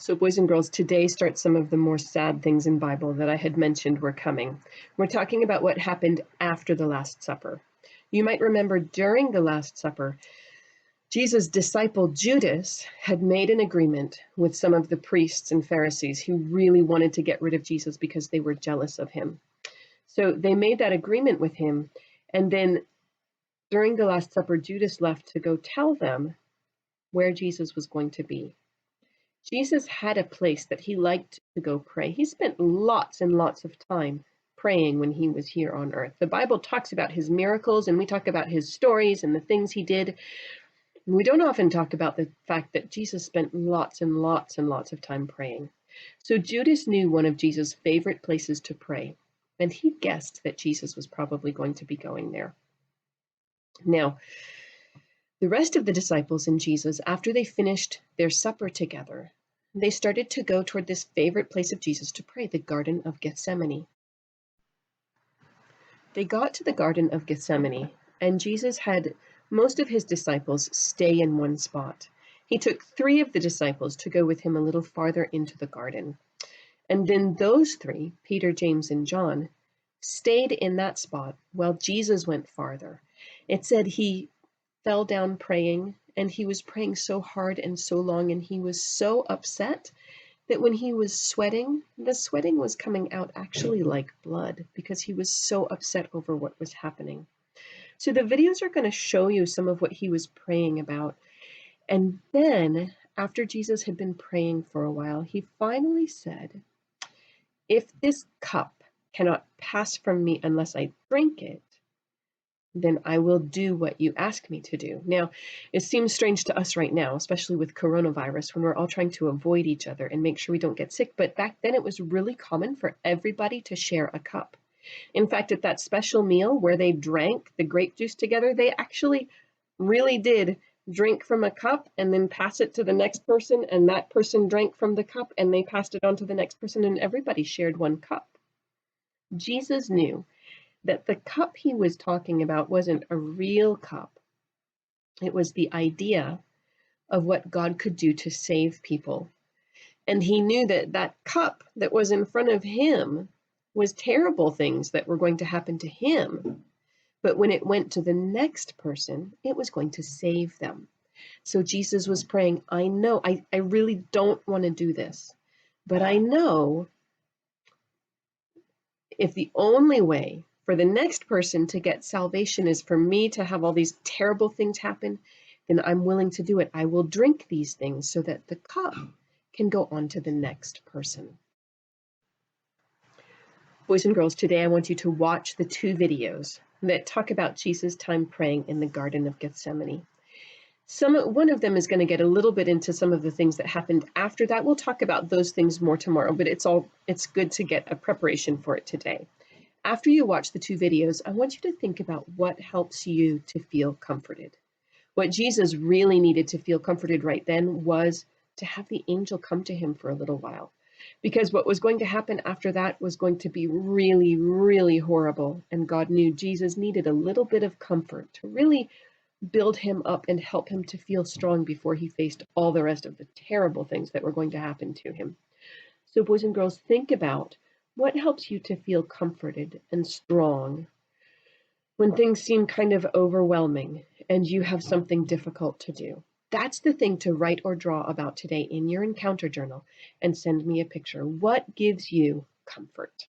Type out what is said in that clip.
So boys and girls, today starts some of the more sad things in Bible that I had mentioned were coming. We're talking about what happened after the Last Supper. You might remember during the Last Supper, Jesus' disciple Judas had made an agreement with some of the priests and Pharisees who really wanted to get rid of Jesus because they were jealous of him. So they made that agreement with him, and then during the Last Supper, Judas left to go tell them where Jesus was going to be. Jesus had a place that he liked to go pray. He spent lots and lots of time praying when he was here on earth. The Bible talks about his miracles, and we talk about his stories and the things he did. We don't often talk about the fact that Jesus spent lots and lots and lots of time praying. So Judas knew one of Jesus' favorite places to pray, and he guessed that Jesus was probably going to be going there. Now, the rest of the disciples and Jesus, after they finished their supper together, they started to go toward this favorite place of Jesus to pray, the Garden of Gethsemane. They got to the Garden of Gethsemane, and Jesus had most of his disciples stay in one spot. He took 3 of the disciples to go with him a little farther into the garden. And then those 3, Peter, James, and John, stayed in that spot while Jesus went farther. It said he fell down praying, and he was praying so hard and so long, and he was so upset that when he was sweating, the sweating was coming out actually like blood because he was so upset over what was happening. So the videos are going to show you some of what he was praying about. And then after Jesus had been praying for a while, he finally said, "If this cup cannot pass from me unless I drink it, then I will do what you ask me to do." Now, it seems strange to us right now, especially with coronavirus, when we're all trying to avoid each other and make sure we don't get sick. But back then it was really common for everybody to share a cup. In fact, at that special meal where they drank the grape juice together, they actually really did drink from a cup and then pass it to the next person, and that person drank from the cup and they passed it on to the next person, and everybody shared one cup. Jesus knew that the cup he was talking about wasn't a real cup. It was the idea of what God could do to save people. And he knew that that cup that was in front of him was terrible things that were going to happen to him. But when it went to the next person, it was going to save them. So Jesus was praying, I know, I really don't want to do this, but I know if the only way for the next person to get salvation is for me to have all these terrible things happen, then I'm willing to do it. I will drink these things so that the cup can go on to the next person. Boys and girls, today I want you to watch the 2 videos that talk about Jesus' time praying in the Garden of Gethsemane. One of them is going to get a little bit into some of the things that happened after that. We'll talk about those things more tomorrow, but it's good to get a preparation for it today. After you watch the 2 videos, I want you to think about what helps you to feel comforted. What Jesus really needed to feel comforted right then was to have the angel come to him for a little while. Because what was going to happen after that was going to be really, really horrible. And God knew Jesus needed a little bit of comfort to really build him up and help him to feel strong before he faced all the rest of the terrible things that were going to happen to him. So boys and girls, think about what helps you to feel comforted and strong when things seem kind of overwhelming and you have something difficult to do. That's the thing to write or draw about today in your encounter journal and send me a picture. What gives you comfort?